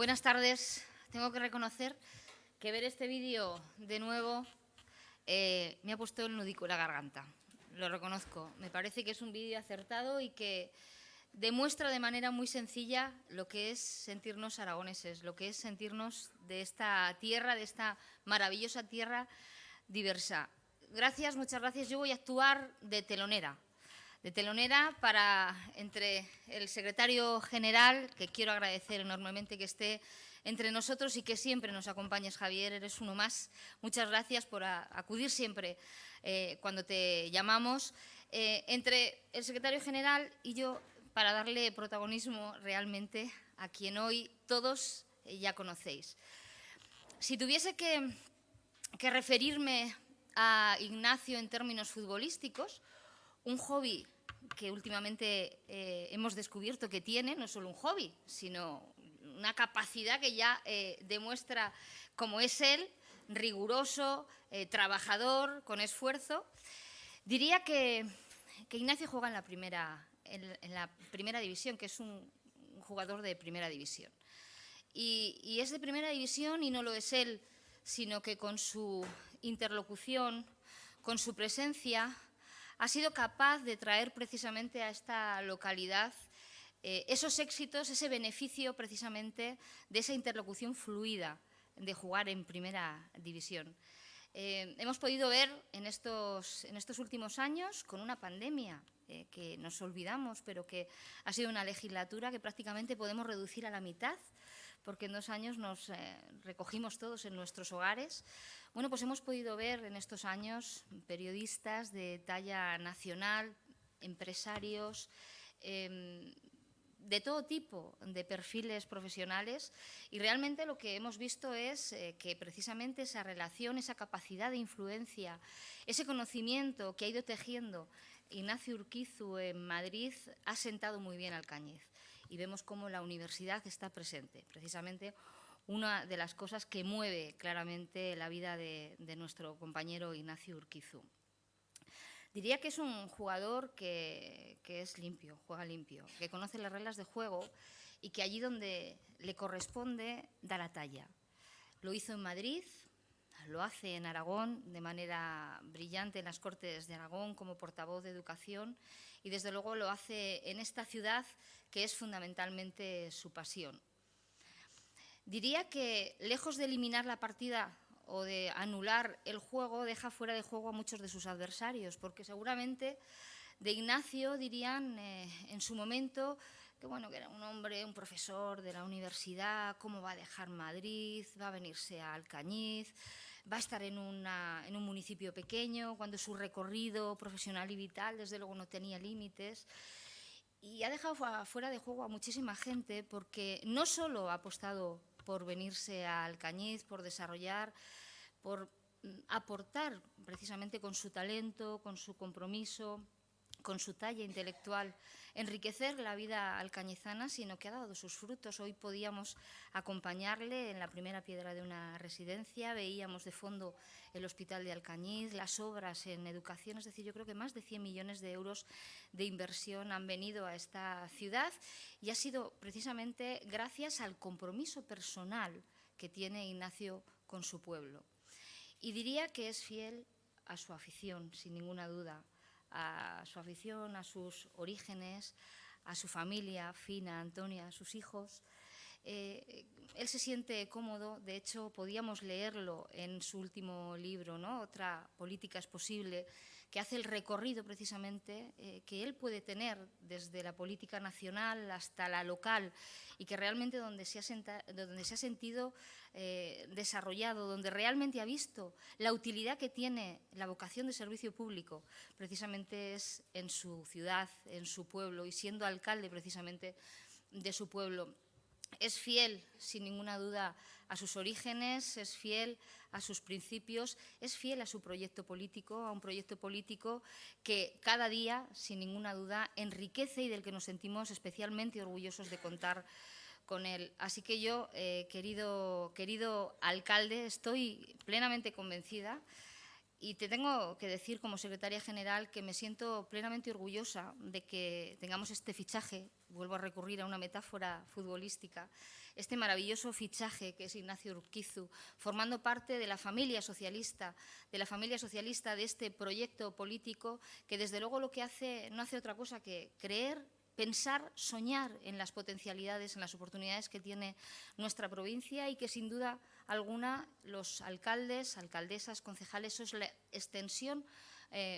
Buenas tardes. Tengo que reconocer que ver este vídeo de nuevo me ha puesto el nudico en la garganta. Lo reconozco. Me parece que es un vídeo acertado y que demuestra de manera muy sencilla lo que es sentirnos aragoneses, lo que es sentirnos de esta tierra, de esta maravillosa tierra diversa. Gracias, muchas gracias. Yo voy a actuar de telonera para, entre el secretario general, que quiero agradecer enormemente que esté entre nosotros y que siempre nos acompañes, Javier, eres uno más. Muchas gracias por acudir siempre cuando te llamamos. Entre el secretario general y yo, para darle protagonismo realmente a quien hoy todos ya conocéis. Si tuviese que referirme a Ignacio en términos futbolísticos, un hobby que últimamente hemos descubierto que tiene, no solo un hobby, sino una capacidad que ya demuestra cómo es él, riguroso, trabajador, con esfuerzo. Diría que Ignacio juega en la primera división, que es un jugador de primera división. Y es de primera división y no lo es él, sino que con su interlocución, con su presencia, ha sido capaz de traer precisamente a esta localidad esos éxitos, ese beneficio precisamente de esa interlocución fluida de jugar en primera división. Hemos podido ver en estos últimos años, con una pandemia que nos olvidamos, pero que ha sido una legislatura que prácticamente podemos reducir a la mitad, porque en 2 años nos recogimos todos en nuestros hogares. Bueno, pues hemos podido ver en estos años periodistas de talla nacional, empresarios, de todo tipo de perfiles profesionales, y realmente lo que hemos visto es que precisamente esa relación, esa capacidad de influencia, ese conocimiento que ha ido tejiendo Ignacio Urquizu en Madrid ha sentado muy bien Alcañiz, y vemos cómo la universidad está presente, precisamente una de las cosas que mueve claramente la vida de nuestro compañero Ignacio Urquizu. Diría que es un jugador que es limpio, juega limpio, que conoce las reglas de juego y que allí donde le corresponde da la talla. Lo hizo en Madrid, lo hace en Aragón de manera brillante en las Cortes de Aragón como portavoz de Educación, y desde luego lo hace en esta ciudad que es fundamentalmente su pasión. Diría que, lejos de eliminar la partida o de anular el juego, deja fuera de juego a muchos de sus adversarios, porque seguramente de Ignacio dirían en su momento que, bueno, que era un hombre, un profesor de la universidad, cómo va a dejar Madrid, va a venirse a Alcañiz, va a estar en un municipio pequeño, cuando su recorrido profesional y vital desde luego no tenía límites. Y ha dejado fuera de juego a muchísima gente, porque no solo ha apostado por venirse a Alcañiz, por desarrollar, por aportar precisamente con su talento, con su compromiso, con su talla intelectual, enriquecer la vida alcañizana, sino que ha dado sus frutos. Hoy podíamos acompañarle en la primera piedra de una residencia, veíamos de fondo el Hospital de Alcañiz, las obras en educación, es decir, yo creo que más de 100 millones de euros de inversión han venido a esta ciudad, y ha sido precisamente gracias al compromiso personal que tiene Ignacio con su pueblo. Y diría que es fiel a su afición, sin ninguna duda, a su afición, a sus orígenes, a su familia, Fina, Antonia, a sus hijos. Él se siente cómodo, de hecho podíamos leerlo en su último libro, ¿no? Otra política es posible, que hace el recorrido precisamente que él puede tener desde la política nacional hasta la local, y que realmente donde se ha sentido desarrollado, donde realmente ha visto la utilidad que tiene la vocación de servicio público, precisamente es en su ciudad, en su pueblo, y siendo alcalde precisamente de su pueblo. Es fiel, sin ninguna duda, a sus orígenes, es fiel a sus principios, es fiel a su proyecto político, a un proyecto político que cada día, sin ninguna duda, enriquece y del que nos sentimos especialmente orgullosos de contar con él. Así que yo, querido alcalde, estoy plenamente convencida Y te tengo que decir, como secretaria general, que me siento plenamente orgullosa de que tengamos este fichaje, vuelvo a recurrir a una metáfora futbolística, este maravilloso fichaje que es Ignacio Urquizu, formando parte de la familia socialista, de este proyecto político que desde luego lo que hace no hace otra cosa que creer, pensar, soñar en las potencialidades, en las oportunidades que tiene nuestra provincia y que sin duda alguna los alcaldes, alcaldesas, concejales, eso es la extensión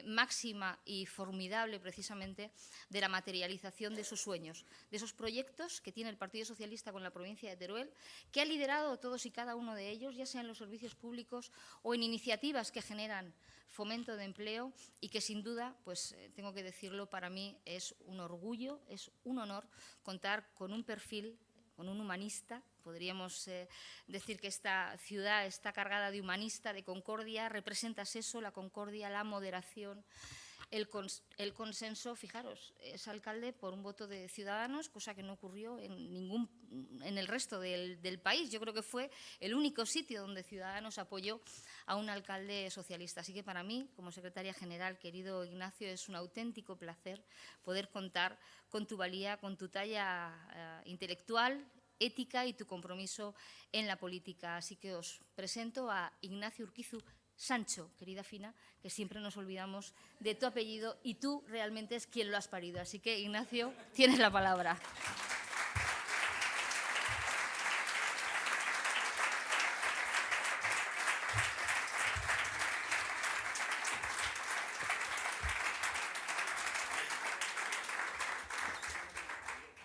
máxima y formidable precisamente de la materialización de esos sueños, de esos proyectos que tiene el Partido Socialista con la provincia de Teruel, que ha liderado todos y cada uno de ellos, ya sea en los servicios públicos o en iniciativas que generan fomento de empleo y que sin duda, pues tengo que decirlo, para mí es un orgullo, es un honor contar con un perfil, con un humanista. Podríamos decir que esta ciudad está cargada de humanista, de concordia. Representas eso, la concordia, la moderación, el consenso. Fijaros, es alcalde por un voto de Ciudadanos, cosa que no ocurrió en el resto del país. Yo creo que fue el único sitio donde Ciudadanos apoyó a un alcalde socialista. Así que para mí, como secretaria general, querido Ignacio, es un auténtico placer poder contar con tu valía, con tu talla intelectual, ética y tu compromiso en la política. Así que os presento a Ignacio Urquizu Sancho, querida Fina, que siempre nos olvidamos de tu apellido y tú realmente es quien lo has parido. Así que, Ignacio, tienes la palabra.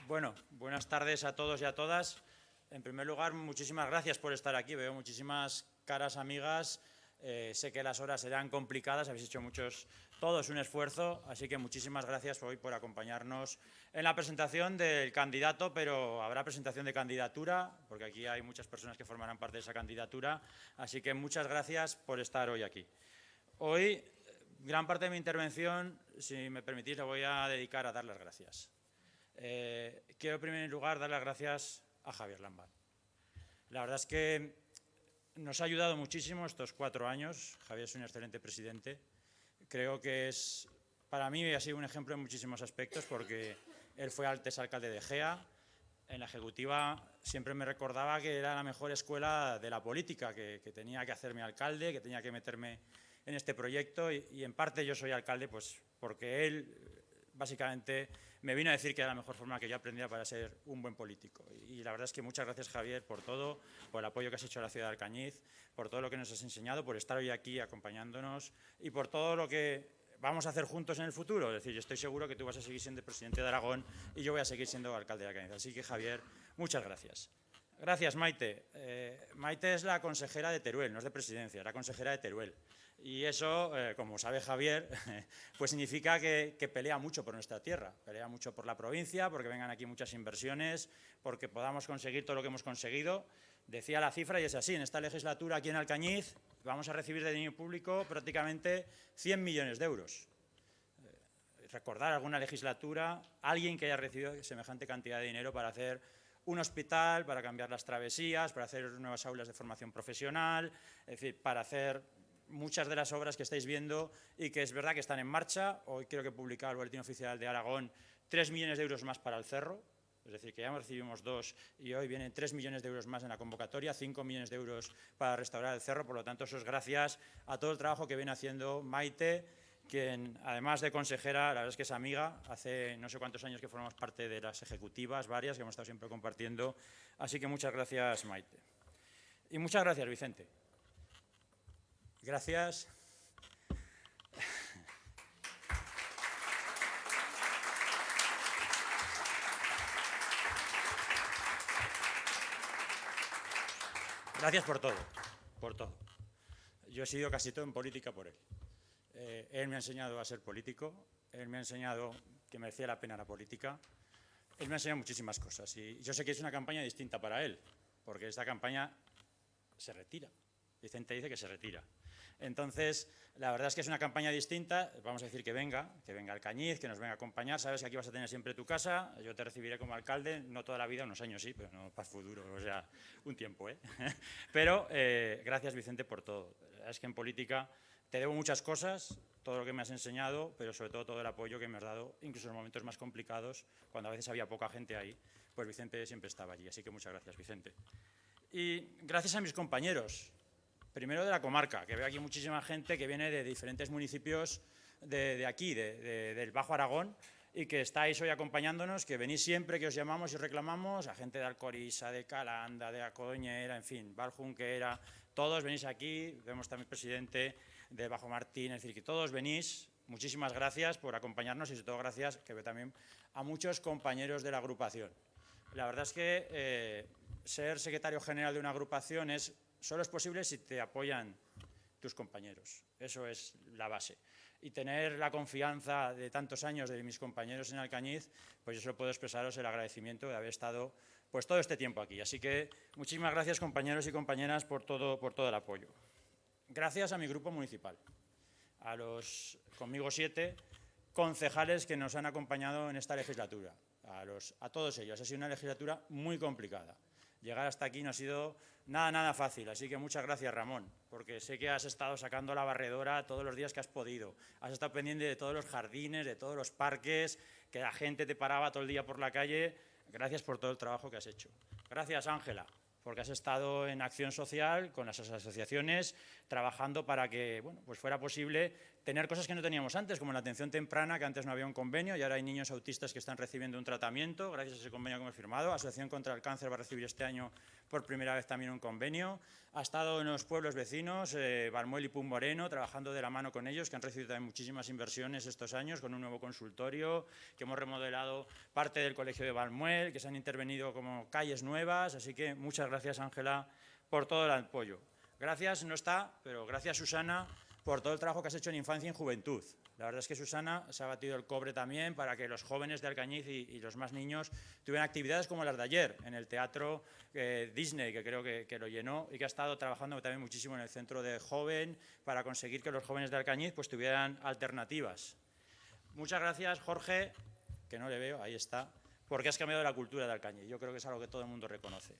Bueno, buenas tardes a todos y a todas. En primer lugar, muchísimas gracias por estar aquí. Veo muchísimas caras amigas. Sé que las horas serán complicadas, habéis hecho todos un esfuerzo, así que muchísimas gracias hoy por acompañarnos en la presentación del candidato, pero habrá presentación de candidatura, porque aquí hay muchas personas que formarán parte de esa candidatura, así que muchas gracias por estar hoy aquí. Hoy, gran parte de mi intervención, si me permitís, la voy a dedicar a dar las gracias. Quiero en primer lugar dar las gracias a Javier Lambán. La verdad es que nos ha ayudado muchísimo estos 4 años. Javier es un excelente presidente. Creo que para mí ha sido un ejemplo en muchísimos aspectos porque él fue antes alcalde de Gea. En la ejecutiva siempre me recordaba que era la mejor escuela de la política, que tenía que hacerme alcalde, que tenía que meterme en este proyecto y en parte yo soy alcalde pues porque él básicamente me vino a decir que era la mejor forma que yo aprendiera para ser un buen político. Y la verdad es que muchas gracias, Javier, por todo, por el apoyo que has hecho a la ciudad de Alcañiz, por todo lo que nos has enseñado, por estar hoy aquí acompañándonos y por todo lo que vamos a hacer juntos en el futuro. Es decir, yo estoy seguro que tú vas a seguir siendo presidente de Aragón y yo voy a seguir siendo alcalde de Alcañiz. Así que, Javier, muchas gracias. Gracias, Maite. Maite es la consejera de Teruel, no es de presidencia, es la consejera de Teruel. Y eso, como sabe Javier, pues significa que pelea mucho por nuestra tierra, pelea mucho por la provincia, porque vengan aquí muchas inversiones, porque podamos conseguir todo lo que hemos conseguido. Decía la cifra y es así, en esta legislatura aquí en Alcañiz vamos a recibir de dinero público prácticamente 100 millones de euros. Recordar alguna legislatura, alguien que haya recibido semejante cantidad de dinero para hacer un hospital, para cambiar las travesías, para hacer nuevas aulas de formación profesional, es decir, para hacer muchas de las obras que estáis viendo y que es verdad que están en marcha. Hoy creo que publicaba el Boletín Oficial de Aragón 3 millones de euros más para el Cerro, es decir, que ya recibimos 2 y hoy vienen 3 millones de euros más en la convocatoria, 5 millones de euros para restaurar el Cerro. Por lo tanto, eso es gracias a todo el trabajo que viene haciendo Maite, quien además de consejera, la verdad es que es amiga, hace no sé cuántos años que formamos parte de las ejecutivas, varias, que hemos estado siempre compartiendo. Así que muchas gracias, Maite. Y muchas gracias, Vicente. Gracias. Gracias por todo, por todo. Yo he sido casi todo en política por él. Él me ha enseñado a ser político, él me ha enseñado que merecía la pena la política, él me ha enseñado muchísimas cosas y yo sé que es una campaña distinta para él, porque esta campaña se retira. Vicente dice que se retira. Entonces, la verdad es que es una campaña distinta. Vamos a decir que venga Alcañiz, que nos venga a acompañar. Sabes que aquí vas a tener siempre tu casa, yo te recibiré como alcalde, no toda la vida, unos años sí, pero no para el futuro, o sea, un tiempo, ¿eh? Pero gracias, Vicente, por todo. La verdad es que en política te debo muchas cosas, todo lo que me has enseñado, pero sobre todo el apoyo que me has dado, incluso en los momentos más complicados, cuando a veces había poca gente ahí, pues Vicente siempre estaba allí. Así que muchas gracias, Vicente. Y gracias a mis compañeros, primero de la comarca, que veo aquí muchísima gente que viene de diferentes municipios de aquí, del Bajo Aragón, y que estáis hoy acompañándonos, que venís siempre, que os llamamos y reclamamos, a gente de Alcoriza, de Calanda, de Acoñera, en fin, Valjunquera, todos venís aquí, vemos también presidente de Bajo Martín, es decir, que todos venís. Muchísimas gracias por acompañarnos y sobre todo gracias que veo también a muchos compañeros de la agrupación. La verdad es que ser secretario general de una agrupación solo es posible si te apoyan tus compañeros. Eso es la base. Y tener la confianza de tantos años de mis compañeros en Alcañiz, pues yo solo puedo expresaros el agradecimiento de haber estado pues todo este tiempo aquí. Así que muchísimas gracias, compañeros y compañeras, por todo el apoyo. Gracias a mi grupo municipal, a los conmigo 7 concejales que nos han acompañado en esta legislatura, a todos ellos. Ha sido una legislatura muy complicada. Llegar hasta aquí no ha sido nada fácil, así que muchas gracias, Ramón, porque sé que has estado sacando la barredora todos los días que has podido. Has estado pendiente de todos los jardines, de todos los parques, que la gente te paraba todo el día por la calle. Gracias por todo el trabajo que has hecho. Gracias, Ángela, porque has estado en acción social con las asociaciones, trabajando para que pues fuera posible tener cosas que no teníamos antes, como la atención temprana, que antes no había un convenio y ahora hay niños autistas que están recibiendo un tratamiento, gracias a ese convenio que hemos firmado. Asociación contra el Cáncer va a recibir este año por primera vez también un convenio. Ha estado en los pueblos vecinos, Valmuel y Pumboreno, trabajando de la mano con ellos, que han recibido también muchísimas inversiones estos años, con un nuevo consultorio, que hemos remodelado parte del colegio de Valmuel, que se han intervenido como calles nuevas. Así que muchas gracias, Ángela, por todo el apoyo. Gracias, no está, pero gracias, Susana, por todo el trabajo que has hecho en infancia y en juventud. La verdad es que Susana se ha batido el cobre también para que los jóvenes de Alcañiz y los más niños tuvieran actividades como las de ayer, en el teatro Disney, que creo que lo llenó, y que ha estado trabajando también muchísimo en el centro de joven para conseguir que los jóvenes de Alcañiz pues tuvieran alternativas. Muchas gracias, Jorge, que no le veo, ahí está, porque has cambiado la cultura de Alcañiz. Yo creo que es algo que todo el mundo reconoce.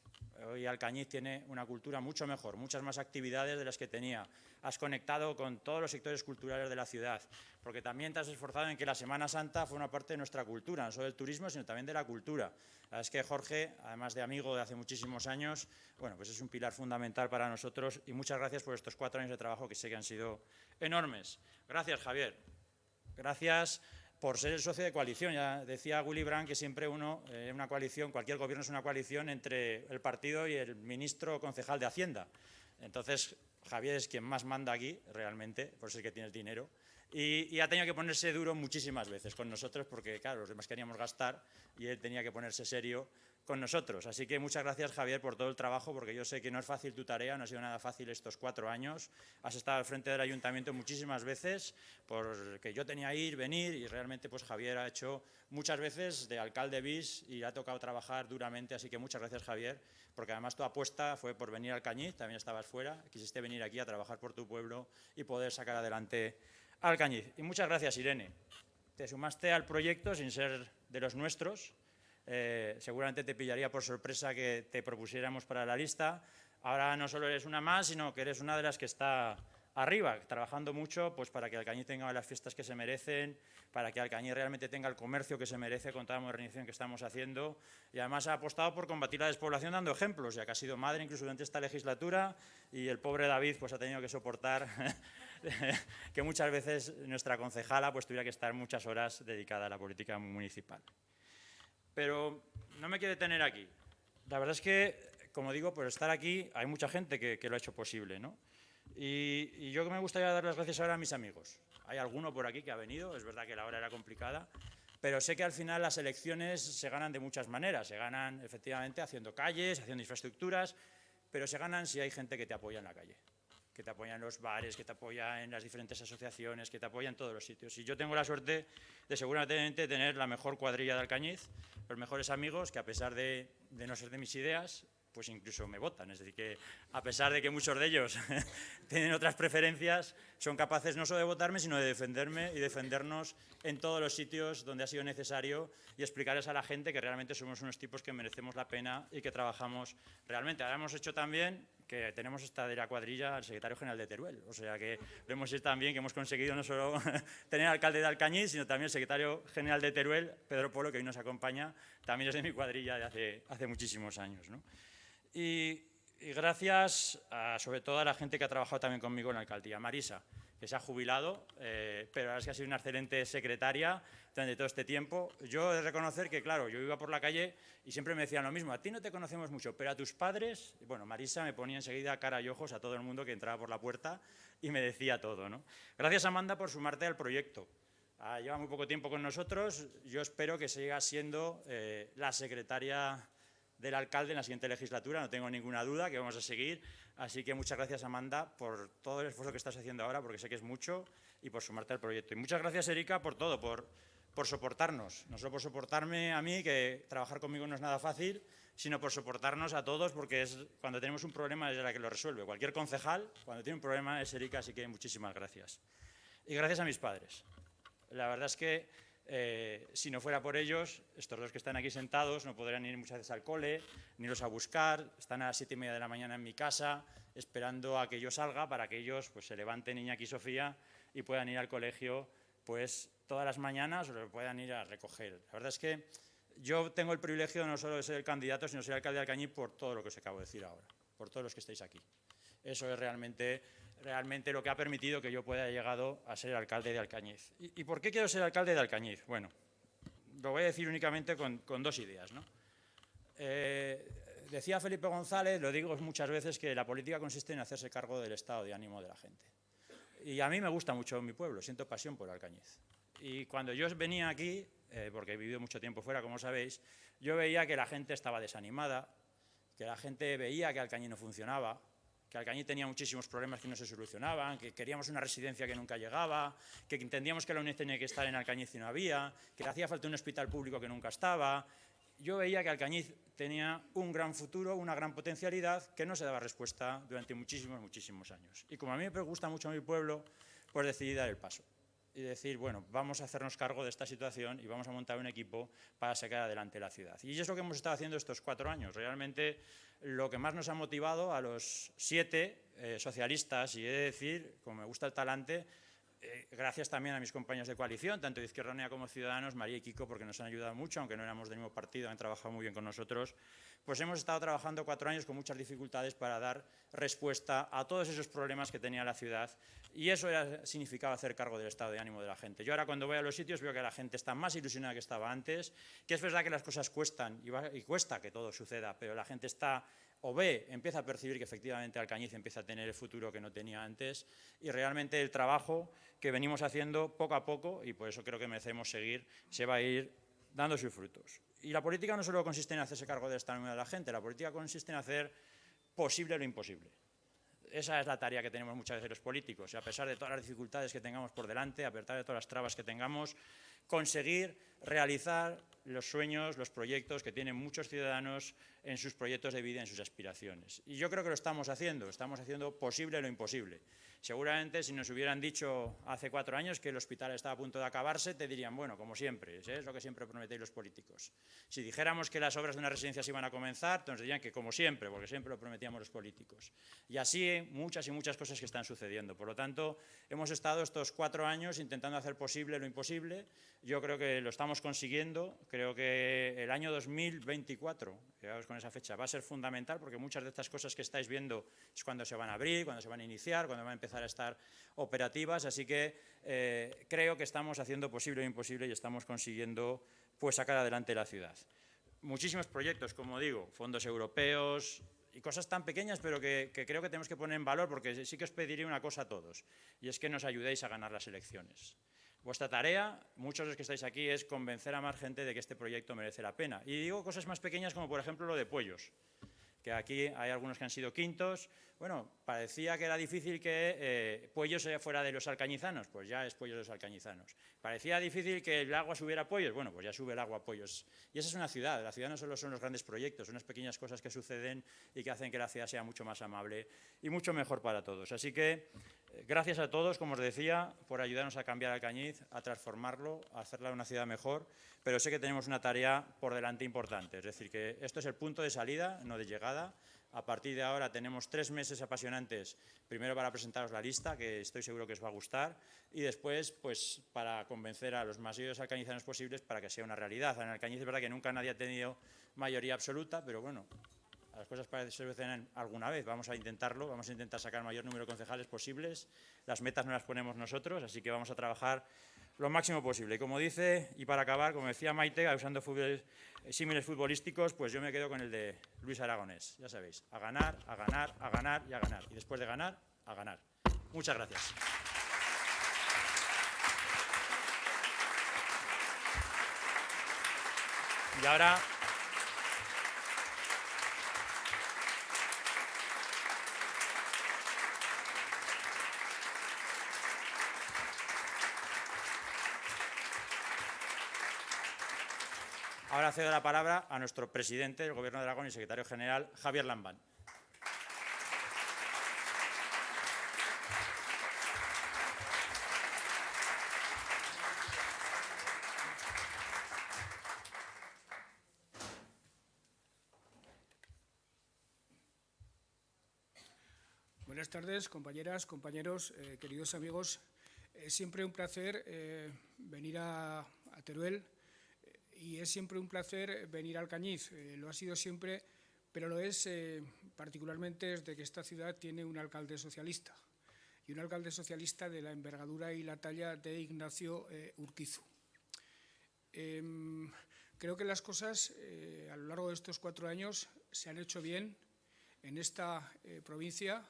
Hoy Alcañiz tiene una cultura mucho mejor, muchas más actividades de las que tenía. Has conectado con todos los sectores culturales de la ciudad, porque también te has esforzado en que la Semana Santa fue una parte de nuestra cultura, no solo del turismo, sino también de la cultura. La verdad es que Jorge, además de amigo de hace muchísimos años, pues es un pilar fundamental para nosotros y muchas gracias por estos 4 años de trabajo que sé que han sido enormes. Gracias, Javier. Gracias por ser el socio de coalición. Ya decía Willy Brandt que siempre una coalición, cualquier gobierno es una coalición entre el partido y el ministro o concejal de Hacienda. Entonces, Javier es quien más manda aquí, realmente, por ser el que tiene el dinero, y ha tenido que ponerse duro muchísimas veces con nosotros porque, claro, los demás queríamos gastar y él tenía que ponerse serio con nosotros. Así que muchas gracias, Javier, por todo el trabajo, porque yo sé que no es fácil tu tarea, no ha sido nada fácil estos 4 años. Has estado al frente del ayuntamiento muchísimas veces, porque yo tenía que ir, venir, y realmente pues Javier ha hecho muchas veces de alcalde bis y ha tocado trabajar duramente. Así que muchas gracias, Javier, porque además tu apuesta fue por venir al Alcañiz, también estabas fuera, quisiste venir aquí a trabajar por tu pueblo y poder sacar adelante Alcañiz. Y muchas gracias, Irene. Te sumaste al proyecto sin ser de los nuestros. Seguramente te pillaría por sorpresa que te propusiéramos para la lista. Ahora no solo eres una más, sino que eres una de las que está arriba, trabajando mucho pues para que Alcañiz tenga las fiestas que se merecen, para que Alcañiz realmente tenga el comercio que se merece con toda la modernización que estamos haciendo, y además ha apostado por combatir la despoblación dando ejemplos, ya que ha sido madre incluso durante esta legislatura, y el pobre David pues ha tenido que soportar que muchas veces nuestra concejala pues tuviera que estar muchas horas dedicada a la política municipal. Pero no me quiero detener aquí. La verdad es que, como digo, por estar aquí hay mucha gente que lo ha hecho posible, ¿no? Y yo me gustaría dar las gracias ahora a mis amigos. Hay alguno por aquí que ha venido, es verdad que la hora era complicada, pero sé que al final las elecciones se ganan de muchas maneras. Se ganan efectivamente haciendo calles, haciendo infraestructuras, pero se ganan si hay gente que te apoya en la calle, que te apoya en los bares, que te apoya en las diferentes asociaciones, que te apoya en todos los sitios. Y yo tengo la suerte de seguramente tener la mejor cuadrilla de Alcañiz, los mejores amigos que a pesar de no ser de mis ideas, pues incluso me votan. Es decir, que a pesar de que muchos de ellos tienen otras preferencias, son capaces no solo de votarme, sino de defenderme y defendernos en todos los sitios donde ha sido necesario y explicarles a la gente que realmente somos unos tipos que merecemos la pena y que trabajamos realmente. Ahora hemos hecho también que tenemos esta de la cuadrilla al secretario general de Teruel. O sea que vemos también que hemos conseguido no solo tener alcalde de Alcañiz, sino también el secretario general de Teruel, Pedro Polo, que hoy nos acompaña, también es de mi cuadrilla de hace muchísimos años, ¿no? Y gracias sobre todo a la gente que ha trabajado también conmigo en la alcaldía. Marisa, que se ha jubilado, pero ahora es que ha sido una excelente secretaria durante todo este tiempo. Yo he de reconocer que, claro, yo iba por la calle y siempre me decían lo mismo, a ti no te conocemos mucho, pero a tus padres, bueno, Marisa me ponía enseguida cara y ojos a todo el mundo que entraba por la puerta y me decía todo, ¿no? Gracias, Amanda, por sumarte al proyecto. Lleva muy poco tiempo con nosotros, yo espero que siga siendo la secretaria del alcalde en la siguiente legislatura, no tengo ninguna duda que vamos a seguir. Así que muchas gracias, Amanda, por todo el esfuerzo que estás haciendo ahora, porque sé que es mucho, y por sumarte al proyecto. Y muchas gracias, Erika, por todo, por soportarnos. No solo por soportarme a mí, que trabajar conmigo no es nada fácil, sino por soportarnos a todos, porque cuando tenemos un problema es la que lo resuelve. Cualquier concejal, cuando tiene un problema, es Erika, así que muchísimas gracias. Y gracias a mis padres. La verdad es que si no fuera por ellos, estos dos que están aquí sentados no podrían ir muchas veces al cole, ni los a buscar, están a las 7:30 de la mañana en mi casa, esperando a que yo salga para que ellos pues, se levanten, Iñaki y Sofía, y puedan ir al colegio pues, todas las mañanas o lo puedan ir a recoger. La verdad es que yo tengo el privilegio no solo de ser el candidato, sino de ser alcalde de Alcañiz por todo lo que os acabo de decir ahora, por todos los que estáis aquí. Eso es realmente lo que ha permitido que yo pueda haber llegado a ser alcalde de Alcañiz. ¿Y por qué quiero ser alcalde de Alcañiz? Bueno, lo voy a decir únicamente con dos ideas, ¿no? Decía Felipe González, lo digo muchas veces, que la política consiste en hacerse cargo del estado de ánimo de la gente. Y a mí me gusta mucho mi pueblo, siento pasión por Alcañiz. Y cuando yo venía aquí, porque he vivido mucho tiempo fuera, como sabéis, yo veía que la gente estaba desanimada, que la gente veía que Alcañiz no funcionaba, que Alcañiz tenía muchísimos problemas que no se solucionaban, que queríamos una residencia que nunca llegaba, que entendíamos que la UNED tenía que estar en Alcañiz y no había, que le hacía falta un hospital público que nunca estaba. Yo veía que Alcañiz tenía un gran futuro, una gran potencialidad, que no se daba respuesta durante muchísimos años. Y como a mí me gusta mucho mi pueblo, pues decidí dar el paso y decir, bueno, vamos a hacernos cargo de esta situación y vamos a montar un equipo para sacar adelante la ciudad. Y es lo que hemos estado haciendo estos 4 años. Realmente lo que más nos ha motivado a los 7 socialistas, y he de decir, como me gusta el talante, gracias también a mis compañeros de coalición, tanto de Izquierda Unida como Ciudadanos, María y Kiko, porque nos han ayudado mucho, aunque no éramos del mismo partido, han trabajado muy bien con nosotros, pues hemos estado trabajando 4 años con muchas dificultades para dar respuesta a todos esos problemas que tenía la ciudad, y eso significaba hacer cargo del estado de ánimo de la gente. Yo ahora cuando voy a los sitios veo que la gente está más ilusionada que estaba antes, que es verdad que las cosas cuestan y cuesta que todo suceda, pero la gente está empieza a percibir que efectivamente Alcañiz empieza a tener el futuro que no tenía antes, y realmente el trabajo que venimos haciendo poco a poco, y por eso creo que merecemos seguir, se va a ir dando sus frutos. Y la política no solo consiste en hacerse cargo del estado de la gente, la política consiste en hacer posible lo imposible. Esa es la tarea que tenemos muchas veces los políticos, y a pesar de todas las dificultades que tengamos por delante, a pesar de todas las trabas que tengamos, conseguir realizar los sueños, los proyectos que tienen muchos ciudadanos en sus proyectos de vida, en sus aspiraciones. Y yo creo que lo estamos haciendo posible lo imposible. Seguramente si nos hubieran dicho hace 4 años que el hospital estaba a punto de acabarse, te dirían, bueno, como siempre, es lo que siempre prometéis los políticos. Si dijéramos que las obras de una residencia se iban a comenzar, nos dirían que como siempre, porque siempre lo prometíamos los políticos. Y así muchas y muchas cosas que están sucediendo. Por lo tanto, hemos estado estos 4 años intentando hacer posible lo imposible. Yo creo que lo estamos consiguiendo. Creo que el año 2024, quedaos con esa fecha, va a ser fundamental, porque muchas de estas cosas que estáis viendo es cuando se van a abrir, cuando se van a iniciar, cuando van a empezar a estar operativas. Así que creo que estamos haciendo posible lo imposible y estamos consiguiendo pues, sacar adelante la ciudad. Muchísimos proyectos, como digo, fondos europeos y cosas tan pequeñas, pero que creo que tenemos que poner en valor, porque sí que os pediré una cosa a todos, y es que nos ayudéis a ganar las elecciones. Vuestra tarea, muchos de los que estáis aquí, es convencer a más gente de que este proyecto merece la pena. Y digo cosas más pequeñas como, por ejemplo, lo de Puellos, que aquí hay algunos que han sido quintos. Bueno, parecía que era difícil que Puellos fuera de los alcañizanos, pues ya es Puellos de los alcañizanos. Parecía difícil que el agua subiera a Puellos, bueno, pues ya sube el agua a Puellos. Y esa es una ciudad, la ciudad no solo son los grandes proyectos, son unas pequeñas cosas que suceden y que hacen que la ciudad sea mucho más amable y mucho mejor para todos. Así que gracias a todos, como os decía, por ayudarnos a cambiar Alcañiz, a transformarlo, a hacerla una ciudad mejor, pero sé que tenemos una tarea por delante importante, es decir, que esto es el punto de salida, no de llegada. A partir de ahora tenemos 3 meses apasionantes, primero para presentaros la lista, que estoy seguro que os va a gustar, y después pues para convencer a los más alcañizanos posibles para que sea una realidad. En Alcañiz es verdad que nunca nadie ha tenido mayoría absoluta, pero bueno, las cosas parece que se solucionan alguna vez. Vamos a intentarlo, vamos a intentar sacar el mayor número de concejales posibles. Las metas no las ponemos nosotros, así que vamos a trabajar lo máximo posible. Y como dice, y para acabar, como decía Maite, usando símiles futbolísticos, pues yo me quedo con el de Luis Aragonés. Ya sabéis, a ganar, a ganar, a ganar y a ganar. Y después de ganar, a ganar. Muchas gracias. Y ahora cedo la palabra a nuestro presidente del Gobierno de Aragón y secretario general, Javier Lambán. Buenas tardes, compañeras, compañeros, queridos amigos. Es siempre un placer venir a Teruel y es siempre un placer venir a Alcañiz. Lo ha sido siempre, pero lo es particularmente desde que esta ciudad tiene un alcalde socialista y un alcalde socialista de la envergadura y la talla de Ignacio Urquizu. Creo que las cosas a lo largo de estos 4 años se han hecho bien en esta provincia,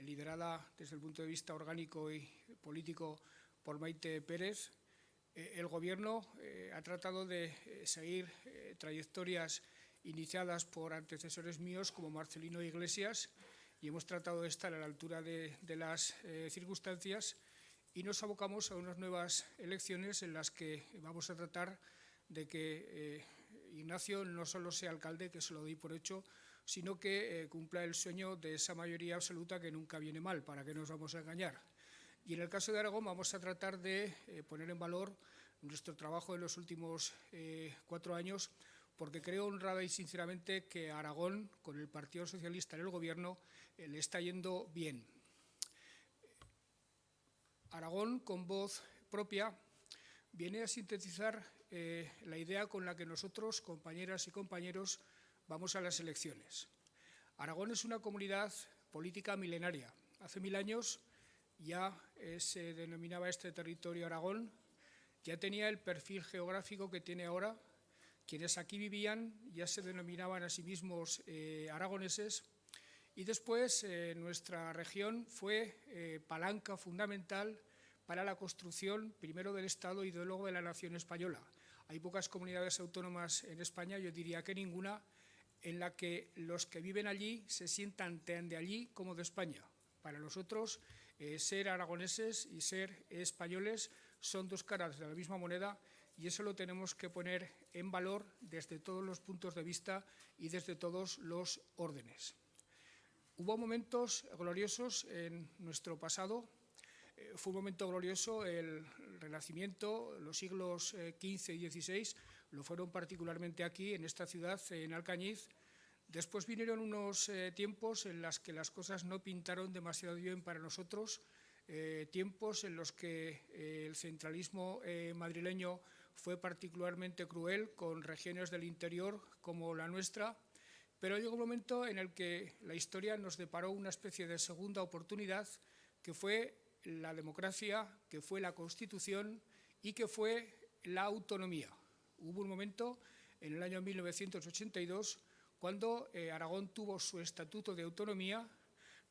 liderada desde el punto de vista orgánico y político por Maite Pérez. El Gobierno ha tratado de seguir trayectorias iniciadas por antecesores míos como Marcelino Iglesias y hemos tratado de estar a la altura de las circunstancias y nos abocamos a unas nuevas elecciones en las que vamos a tratar de que Ignacio no solo sea alcalde, que se lo doy por hecho, sino que cumpla el sueño de esa mayoría absoluta que nunca viene mal, para que nos vamos a engañar. Y en el caso de Aragón vamos a tratar de poner en valor nuestro trabajo en los últimos 4 años, porque creo honrada y sinceramente que a Aragón, con el Partido Socialista en el Gobierno, le está yendo bien. Aragón, con voz propia, viene a sintetizar la idea con la que nosotros, compañeras y compañeros, vamos a las elecciones. Aragón es una comunidad política milenaria. Hace 1000 años ya se denominaba este territorio Aragón, ya tenía el perfil geográfico que tiene ahora. Quienes aquí vivían ya se denominaban a sí mismos aragoneses y después nuestra región fue palanca fundamental para la construcción primero del Estado y luego de la nación española. Hay pocas comunidades autónomas en España, yo diría que ninguna, en la que los que viven allí se sientan tan de allí como de España. Para nosotros, ser aragoneses y ser españoles son 2 caras de la misma moneda y eso lo tenemos que poner en valor desde todos los puntos de vista y desde todos los órdenes. Hubo momentos gloriosos en nuestro pasado. Fue un momento glorioso el Renacimiento, los siglos XV y XVI, lo fueron particularmente aquí, en esta ciudad, en Alcañiz. Después vinieron unos tiempos en los que las cosas no pintaron demasiado bien para nosotros, tiempos en los que el centralismo madrileño fue particularmente cruel con regiones del interior como la nuestra, pero llegó un momento en el que la historia nos deparó una especie de segunda oportunidad que fue la democracia, que fue la Constitución y que fue la autonomía. Hubo un momento en el año 1982 cuando Aragón tuvo su estatuto de autonomía,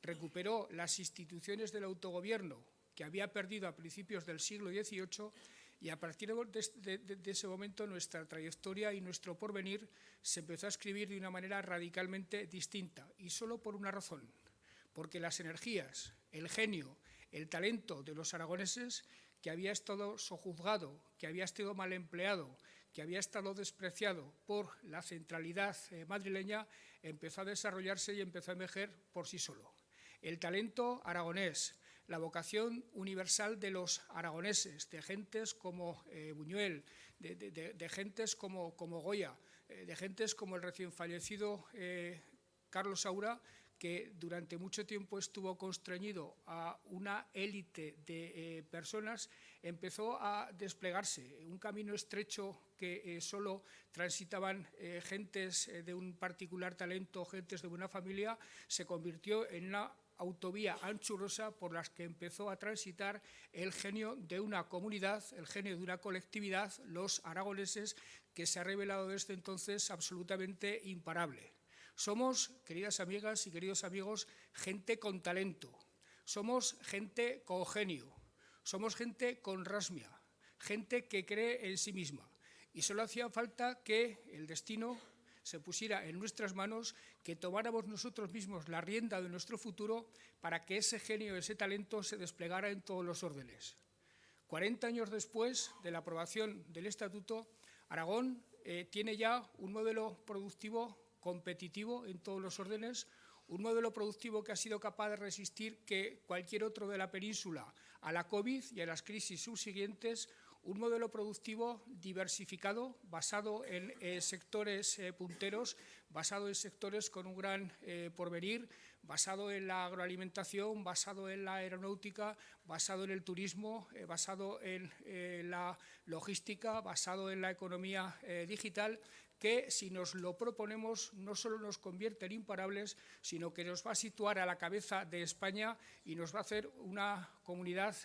recuperó las instituciones del autogobierno que había perdido a principios del siglo XVIII y a partir de ese momento nuestra trayectoria y nuestro porvenir se empezó a escribir de una manera radicalmente distinta y solo por una razón, porque las energías, el genio, el talento de los aragoneses, que había estado sojuzgado, que había estado mal empleado, que había estado despreciado por la centralidad madrileña, empezó a desarrollarse y empezó a emerger por sí solo. El talento aragonés, la vocación universal de los aragoneses, de gentes como Buñuel, de gentes como Goya, de gentes como el recién fallecido Carlos Saura, que durante mucho tiempo estuvo constreñido a una élite de personas, empezó a desplegarse. Un camino estrecho que solo transitaban gentes de un particular talento, gentes de buena familia, se convirtió en una autovía anchurosa por las que empezó a transitar el genio de una comunidad, el genio de una colectividad, los aragoneses, que se ha revelado desde entonces absolutamente imparable. Somos, queridas amigas y queridos amigos, gente con talento, somos gente con genio, somos gente con rasmia, gente que cree en sí misma. Y solo hacía falta que el destino se pusiera en nuestras manos, que tomáramos nosotros mismos la rienda de nuestro futuro para que ese genio, ese talento se desplegara en todos los órdenes. 40 años después de la aprobación del Estatuto, Aragón tiene ya un modelo productivo competitivo en todos los órdenes, un modelo productivo que ha sido capaz de resistir que cualquier otro de la península a la COVID y a las crisis subsiguientes, un modelo productivo diversificado, basado en sectores punteros, basado en sectores con un gran porvenir, basado en la agroalimentación, basado en la aeronáutica, basado en el turismo, basado en la logística, basado en la economía digital, que si nos lo proponemos no solo nos convierte en imparables, sino que nos va a situar a la cabeza de España y nos va a hacer una comunidad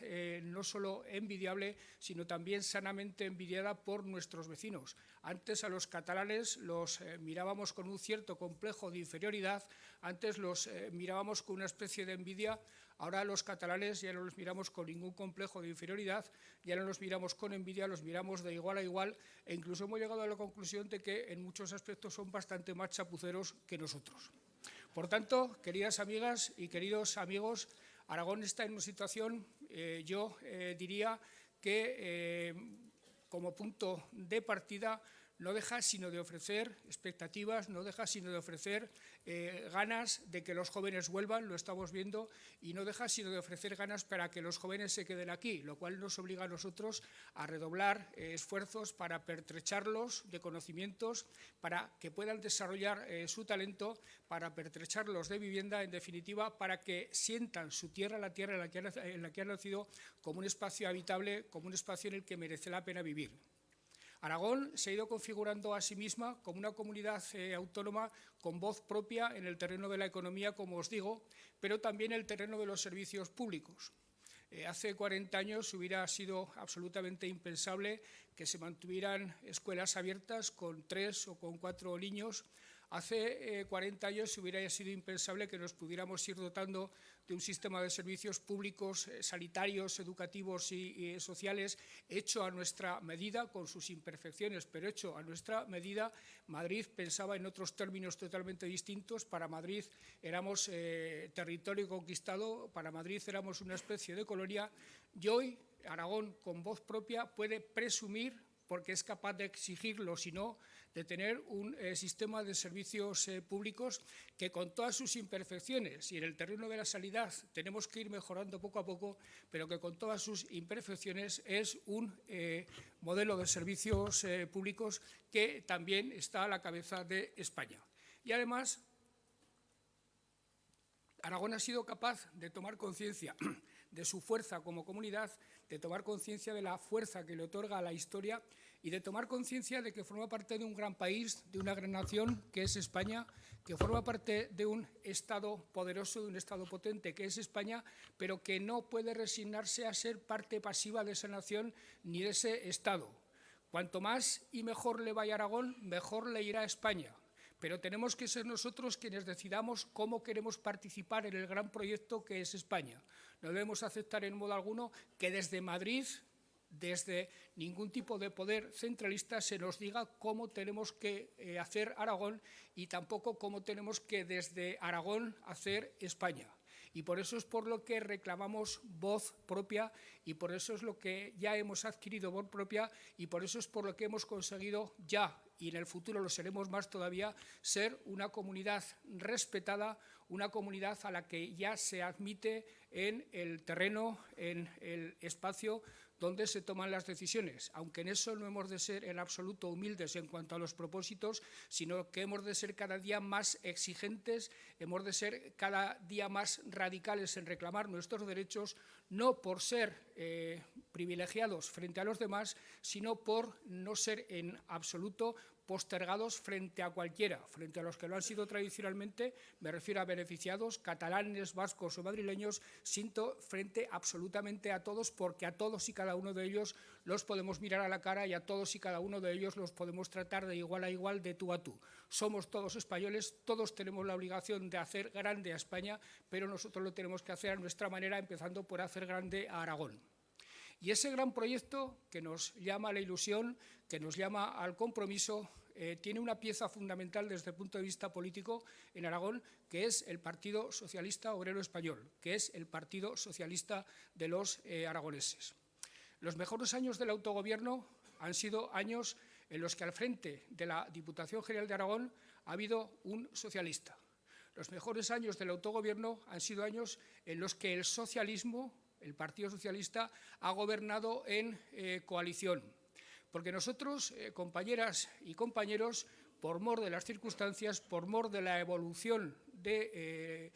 no solo envidiable, sino también sanamente envidiada por nuestros vecinos. Antes a los catalanes los mirábamos con un cierto complejo de inferioridad, antes los mirábamos con una especie de envidia. Ahora los catalanes ya no los miramos con ningún complejo de inferioridad, ya no los miramos con envidia, los miramos de igual a igual, e incluso hemos llegado a la conclusión de que en muchos aspectos son bastante más chapuceros que nosotros. Por tanto, queridas amigas y queridos amigos, Aragón está en una situación, yo diría que como punto de partida no deja sino de ofrecer expectativas, no deja sino de ofrecer ganas de que los jóvenes vuelvan, lo estamos viendo, y no deja sino de ofrecer ganas para que los jóvenes se queden aquí, lo cual nos obliga a nosotros a redoblar esfuerzos para pertrecharlos de conocimientos, para que puedan desarrollar su talento, para pertrecharlos de vivienda, en definitiva, para que sientan su tierra, la tierra en la que han nacido, como un espacio habitable, como un espacio en el que merece la pena vivir. Aragón se ha ido configurando a sí misma como una comunidad autónoma con voz propia en el terreno de la economía, como os digo, pero también en el terreno de los servicios públicos. Hace 40 años hubiera sido absolutamente impensable que se mantuvieran escuelas abiertas con 3 o con 4 niños. Hace 40 años hubiera sido impensable que nos pudiéramos ir dotando de un sistema de servicios públicos, sanitarios, educativos y sociales hecho a nuestra medida, con sus imperfecciones, pero hecho a nuestra medida. Madrid pensaba en otros términos totalmente distintos. Para Madrid éramos territorio conquistado, para Madrid éramos una especie de colonia, y hoy Aragón, con voz propia, puede presumir, porque es capaz de exigirlo, si no, de tener un sistema de servicios públicos que, con todas sus imperfecciones, y en el terreno de la sanidad tenemos que ir mejorando poco a poco, pero que con todas sus imperfecciones es un modelo de servicios públicos que también está a la cabeza de España. Y además, Aragón ha sido capaz de tomar conciencia de su fuerza como comunidad, de tomar conciencia de la fuerza que le otorga a la historia y de tomar conciencia de que forma parte de un gran país, de una gran nación que es España, que forma parte de un Estado poderoso, de un Estado potente que es España, pero que no puede resignarse a ser parte pasiva de esa nación ni de ese Estado. Cuanto más y mejor le vaya a Aragón, mejor le irá a España. Pero tenemos que ser nosotros quienes decidamos cómo queremos participar en el gran proyecto que es España. No debemos aceptar en modo alguno que desde Madrid, desde ningún tipo de poder centralista, se nos diga cómo tenemos que hacer Aragón, y tampoco cómo tenemos que desde Aragón hacer España. Y por eso es por lo que reclamamos voz propia, y por eso es lo que ya hemos adquirido voz propia, y por eso es por lo que hemos conseguido ya, y en el futuro lo seremos más todavía, ser una comunidad respetada, una comunidad a la que ya se admite en el terreno, en el espacio donde se toman las decisiones, aunque en eso no hemos de ser en absoluto humildes en cuanto a los propósitos, sino que hemos de ser cada día más exigentes, hemos de ser cada día más radicales en reclamar nuestros derechos, no por ser privilegiados frente a los demás, sino por no ser en absoluto postergados frente a cualquiera, frente a los que lo han sido tradicionalmente, me refiero a beneficiados, catalanes, vascos o madrileños, sino frente absolutamente a todos, porque a todos y cada uno de ellos los podemos mirar a la cara y a todos y cada uno de ellos los podemos tratar de igual a igual, de tú a tú. Somos todos españoles, todos tenemos la obligación de hacer grande a España, pero nosotros lo tenemos que hacer a nuestra manera, empezando por hacer grande a Aragón. Y ese gran proyecto que nos llama a la ilusión, que nos llama al compromiso, tiene una pieza fundamental desde el punto de vista político en Aragón, que es el Partido Socialista Obrero Español, que es el Partido Socialista de los aragoneses. Los mejores años del autogobierno han sido años en los que al frente de la Diputación General de Aragón ha habido un socialista. Los mejores años del autogobierno han sido años en los que el socialismo, el Partido Socialista, ha gobernado en coalición. Porque nosotros, compañeras y compañeros, por mor de las circunstancias, por mor de la evolución del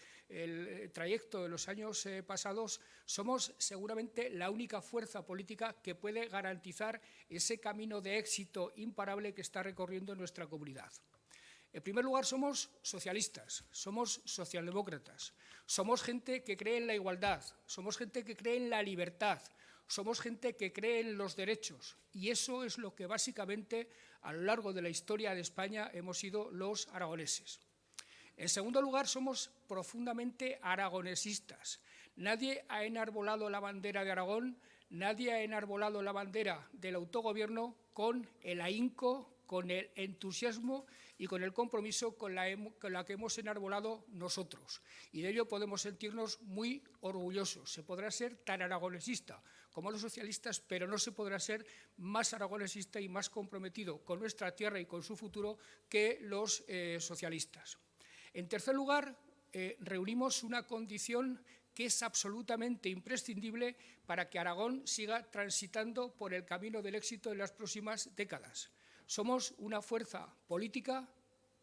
trayecto de los años pasados, somos seguramente la única fuerza política que puede garantizar ese camino de éxito imparable que está recorriendo nuestra comunidad. En primer lugar, somos socialistas, somos socialdemócratas, somos gente que cree en la igualdad, somos gente que cree en la libertad, somos gente que cree en los derechos, y eso es lo que básicamente a lo largo de la historia de España hemos sido los aragoneses. En segundo lugar, somos profundamente aragonesistas. Nadie ha enarbolado la bandera de Aragón, nadie ha enarbolado la bandera del autogobierno con el ahínco, con el entusiasmo y con el compromiso con la que hemos enarbolado nosotros. Y de ello podemos sentirnos muy orgullosos. Se podrá ser tan aragonesista como los socialistas, pero no se podrá ser más aragonesista y más comprometido con nuestra tierra y con su futuro que los socialistas. En tercer lugar, reunimos una condición que es absolutamente imprescindible para que Aragón siga transitando por el camino del éxito en las próximas décadas. Somos una fuerza política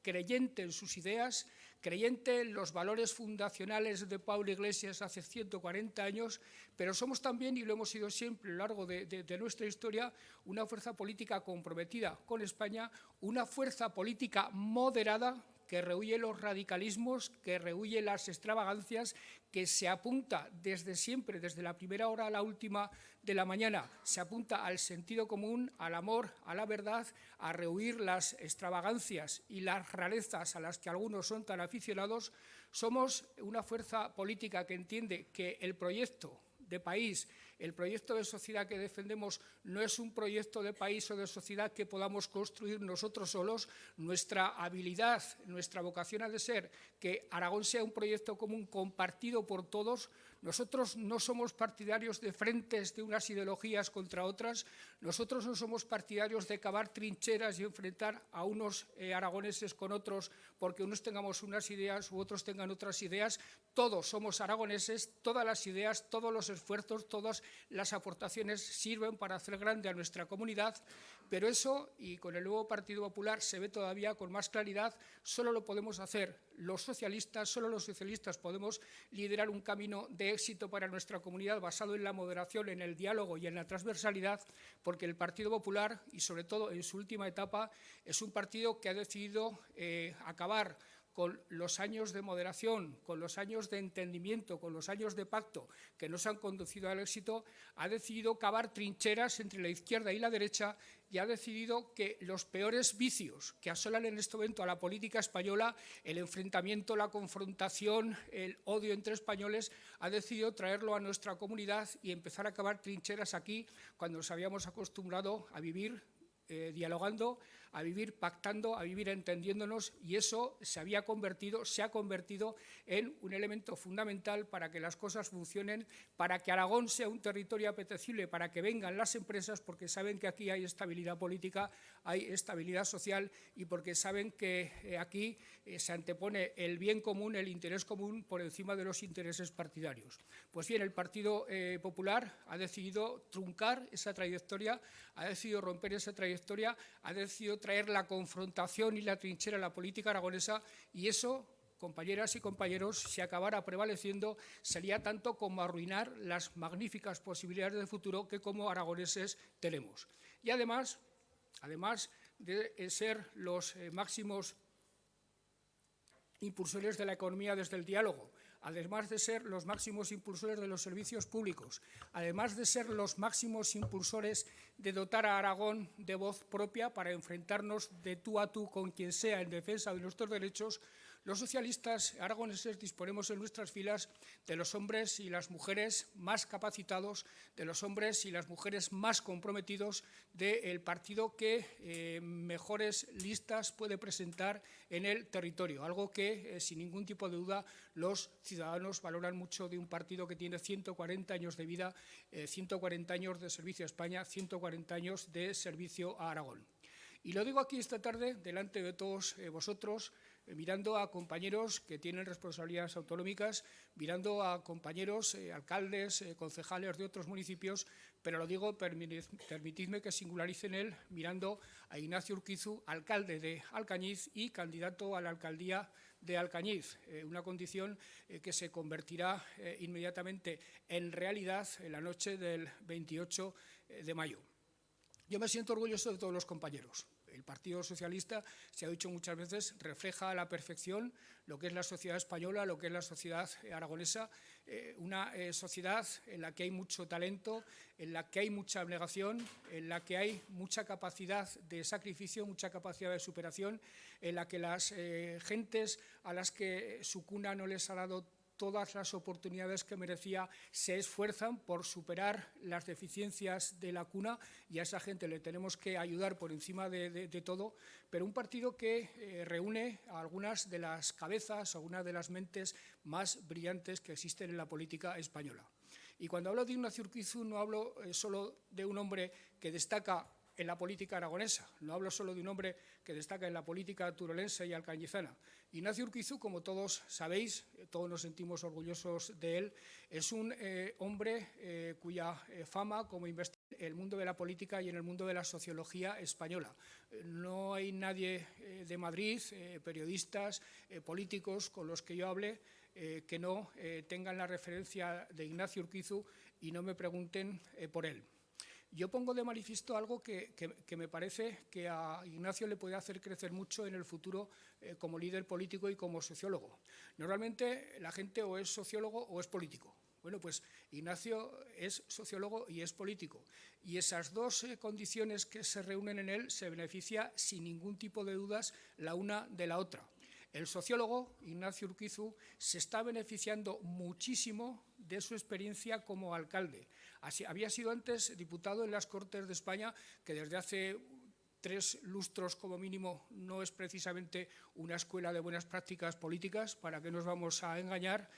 creyente en sus ideas, creyente en los valores fundacionales de Pablo Iglesias hace 140 años, pero somos también, y lo hemos sido siempre a lo largo de nuestra historia, una fuerza política comprometida con España, una fuerza política moderada que rehúye los radicalismos, que rehúye las extravagancias, que se apunta desde siempre, desde la primera hora a la última de la mañana, se apunta al sentido común, al amor, a la verdad, a rehuir las extravagancias y las rarezas a las que algunos son tan aficionados. Somos una fuerza política que entiende que el proyecto de país, el proyecto de sociedad que defendemos no es un proyecto de país o de sociedad que podamos construir nosotros solos. Nuestra habilidad, nuestra vocación ha de ser que Aragón sea un proyecto común compartido por todos. Nosotros no somos partidarios de frentes de unas ideologías contra otras, nosotros no somos partidarios de cavar trincheras y enfrentar a unos aragoneses con otros porque unos tengamos unas ideas u otros tengan otras ideas. Todos somos aragoneses, todas las ideas, todos los esfuerzos, todas las aportaciones sirven para hacer grande a nuestra comunidad, pero eso, y con el nuevo Partido Popular se ve todavía con más claridad, solo lo podemos hacer los socialistas, solo los socialistas podemos liderar un camino de éxito para nuestra comunidad basado en la moderación, en el diálogo y en la transversalidad, porque el Partido Popular, y sobre todo en su última etapa, es un partido que ha decidido acabar con los años de moderación, con los años de entendimiento, con los años de pacto que nos han conducido al éxito, ha decidido cavar trincheras entre la izquierda y la derecha y ha decidido que los peores vicios que asolan en este momento a la política española, el enfrentamiento, la confrontación, el odio entre españoles, ha decidido traerlo a nuestra comunidad y empezar a cavar trincheras aquí cuando nos habíamos acostumbrado a vivir dialogando, a vivir pactando, a vivir entendiéndonos, y eso se ha convertido en un elemento fundamental para que las cosas funcionen, para que Aragón sea un territorio apetecible, para que vengan las empresas, porque saben que aquí hay estabilidad política, hay estabilidad social, y porque saben que aquí se antepone el bien común, el interés común, por encima de los intereses partidarios. Pues bien, el Partido Popular ha decidido truncar esa trayectoria, ha decidido romper esa trayectoria, ha decidido traer la confrontación y la trinchera a la política aragonesa, y eso, compañeras y compañeros, si acabara prevaleciendo, sería tanto como arruinar las magníficas posibilidades de futuro que como aragoneses tenemos. Y además de ser los máximos impulsores de la economía desde el diálogo, además de ser los máximos impulsores de los servicios públicos, además de ser los máximos impulsores de dotar a Aragón de voz propia para enfrentarnos de tú a tú con quien sea en defensa de nuestros derechos, los socialistas aragoneses disponemos en nuestras filas de los hombres y las mujeres más capacitados, de los hombres y las mujeres más comprometidos del partido que mejores listas puede presentar en el territorio, algo que sin ningún tipo de duda los ciudadanos valoran mucho de un partido que tiene 140 años de vida, 140 años de servicio a España, 140 años de servicio a Aragón. Y lo digo aquí esta tarde, delante de todos vosotros, mirando a compañeros que tienen responsabilidades autonómicas, mirando a compañeros, alcaldes, concejales de otros municipios, pero lo digo, permitidme que singularice en él, mirando a Ignacio Urquizu, alcalde de Alcañiz y candidato a la alcaldía de Alcañiz, una condición que se convertirá inmediatamente en realidad en la noche del 28 de mayo. Yo me siento orgulloso de todos los compañeros. El Partido Socialista, se ha dicho muchas veces, refleja a la perfección lo que es la sociedad española, lo que es la sociedad aragonesa, una sociedad en la que hay mucho talento, en la que hay mucha abnegación, en la que hay mucha capacidad de sacrificio, mucha capacidad de superación, en la que las gentes a las que su cuna no les ha dado todas las oportunidades que merecía, se esfuerzan por superar las deficiencias de la cuna, y a esa gente le tenemos que ayudar por encima de todo, pero un partido que reúne a algunas de las cabezas, a algunas de las mentes más brillantes que existen en la política española. Y cuando hablo de Ignacio Urquizu no hablo solo de un hombre que destaca en la política aragonesa, no hablo solo de un hombre que destaca en la política turolense y alcañizana. Ignacio Urquizu, como todos sabéis, todos nos sentimos orgullosos de él, es un hombre cuya fama como investigador en el mundo de la política y en el mundo de la sociología española. No hay nadie de Madrid, periodistas, políticos con los que yo hable, que no tengan la referencia de Ignacio Urquizu y no me pregunten por él. Yo pongo de manifiesto algo que me parece que a Ignacio le puede hacer crecer mucho en el futuro como líder político y como sociólogo. Normalmente la gente o es sociólogo o es político. Bueno, pues Ignacio es sociólogo y es político. Y esas dos condiciones que se reúnen en él se beneficia sin ningún tipo de dudas la una de la otra. El sociólogo, Ignacio Urquizu, se está beneficiando muchísimo de su experiencia como alcalde. Había sido antes diputado en las Cortes de España, que desde hace 3 lustros como mínimo no es precisamente una escuela de buenas prácticas políticas, para qué nos vamos a engañar.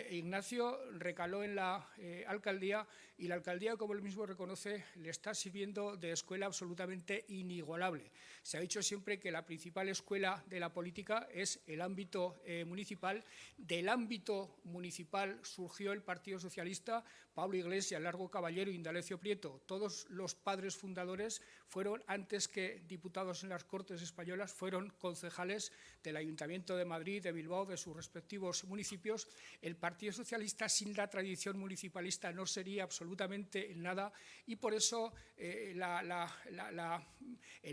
Ignacio recaló en la alcaldía, y la alcaldía, como él mismo reconoce, le está sirviendo de escuela absolutamente inigualable. Se ha dicho siempre que la principal escuela de la política es el ámbito municipal. Del ámbito municipal surgió el Partido Socialista, Pablo Iglesias, Largo Caballero, Indalecio Prieto. Todos los padres fundadores fueron, antes que diputados en las Cortes españolas, fueron concejales del Ayuntamiento de Madrid, de Bilbao, de sus respectivos municipios. El Partido Socialista sin la tradición municipalista no sería absolutamente nada, y por eso el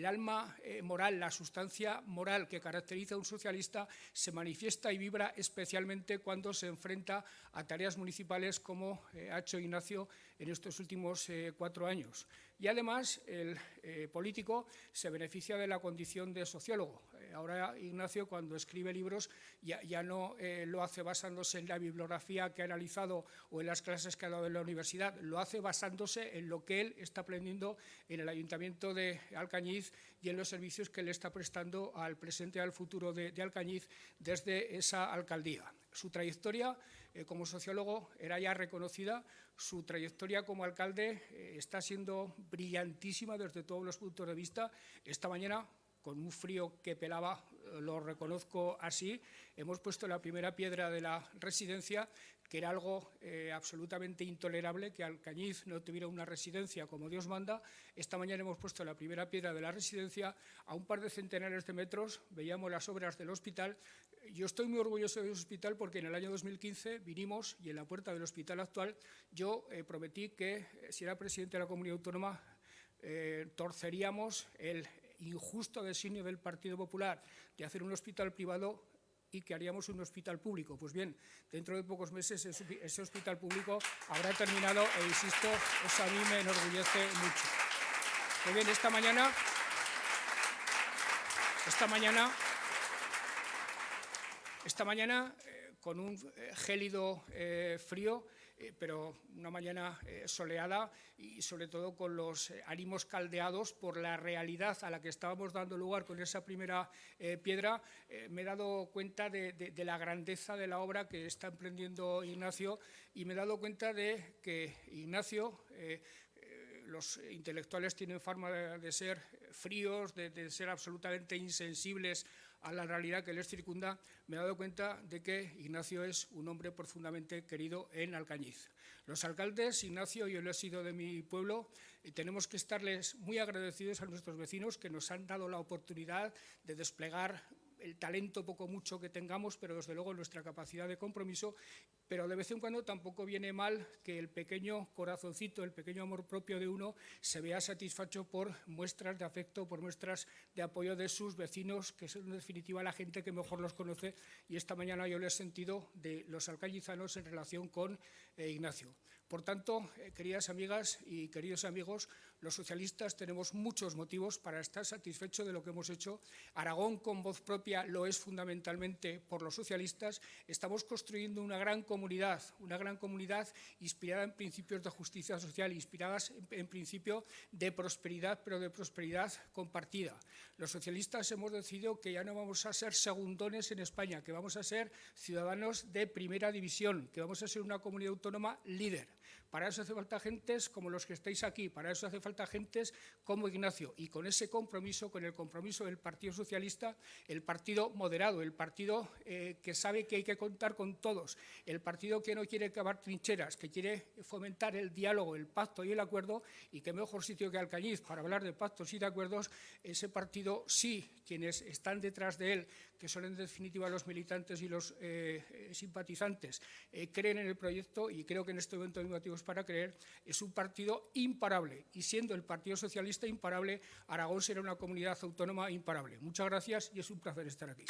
alma moral, la sustancia moral que caracteriza a un socialista se manifiesta y vibra especialmente cuando se enfrenta a tareas municipales como ha hecho Ignacio en estos últimos 4 años. Y además el político se beneficia de la condición de sociólogo. Ahora Ignacio, cuando escribe libros, ya no lo hace basándose en la bibliografía que ha analizado o en las clases que ha dado en la universidad, lo hace basándose en lo que él está aprendiendo en el Ayuntamiento de Alcañiz y en los servicios que le está prestando al presente y al futuro de Alcañiz desde esa alcaldía. Su trayectoria como sociólogo era ya reconocida, su trayectoria como alcalde está siendo brillantísima desde todos los puntos de vista. Esta mañana, con un frío que pelaba, lo reconozco así, hemos puesto la primera piedra de la residencia, que era algo absolutamente intolerable, que Alcañiz no tuviera una residencia como Dios manda. Esta mañana hemos puesto la primera piedra de la residencia a un par de centenares de metros, veíamos las obras del hospital. Yo estoy muy orgulloso del hospital porque en el año 2015 vinimos y en la puerta del hospital actual yo prometí que, si era presidente de la Comunidad Autónoma, torceríamos el injusto designio del Partido Popular de hacer un hospital privado y que haríamos un hospital público. Pues bien, dentro de pocos meses ese hospital público habrá terminado e, insisto, eso a mí me enorgullece mucho. Muy bien, esta mañana con un gélido frío, pero una mañana soleada y sobre todo con los ánimos caldeados por la realidad a la que estábamos dando lugar con esa primera piedra, me he dado cuenta de la grandeza de la obra que está emprendiendo Ignacio y me he dado cuenta de que Ignacio, los intelectuales tienen fama de ser fríos, de ser absolutamente insensibles a la realidad que les circunda. Me he dado cuenta de que Ignacio es un hombre profundamente querido en Alcañiz. Los alcaldes, Ignacio, yo lo he sido de mi pueblo, y tenemos que estarles muy agradecidos a nuestros vecinos que nos han dado la oportunidad de desplegar el talento poco mucho que tengamos, pero desde luego nuestra capacidad de compromiso. Pero de vez en cuando tampoco viene mal que el pequeño corazoncito, el pequeño amor propio de uno se vea satisfecho por muestras de afecto, por muestras de apoyo de sus vecinos, que son en definitiva la gente que mejor los conoce, y esta mañana yo lo he sentido de los alcañizanos en relación con Ignacio. Por tanto, queridas amigas y queridos amigos, los socialistas tenemos muchos motivos para estar satisfechos de lo que hemos hecho. Aragón con voz propia lo es fundamentalmente por los socialistas. Estamos construyendo una gran comunidad inspirada en principios de justicia social, inspiradas en principio de prosperidad, pero de prosperidad compartida. Los socialistas hemos decidido que ya no vamos a ser segundones en España, que vamos a ser ciudadanos de primera división, que vamos a ser una comunidad autónoma líder. Para eso hace falta gentes como los que estáis aquí, para eso hace falta gentes como Ignacio, y con ese compromiso, con el compromiso del Partido Socialista, el partido moderado, el partido que sabe que hay que contar con todos, el partido que no quiere cavar trincheras, que quiere fomentar el diálogo, el pacto y el acuerdo, y qué mejor sitio que Alcañiz para hablar de pactos y de acuerdos. Ese partido, sí, quienes están detrás de él, que son en definitiva los militantes y los simpatizantes, creen en el proyecto, y creo que en este momento hay motivos para creer. Es un partido imparable, y siendo el Partido Socialista imparable, Aragón será una comunidad autónoma imparable. Muchas gracias y es un placer estar aquí.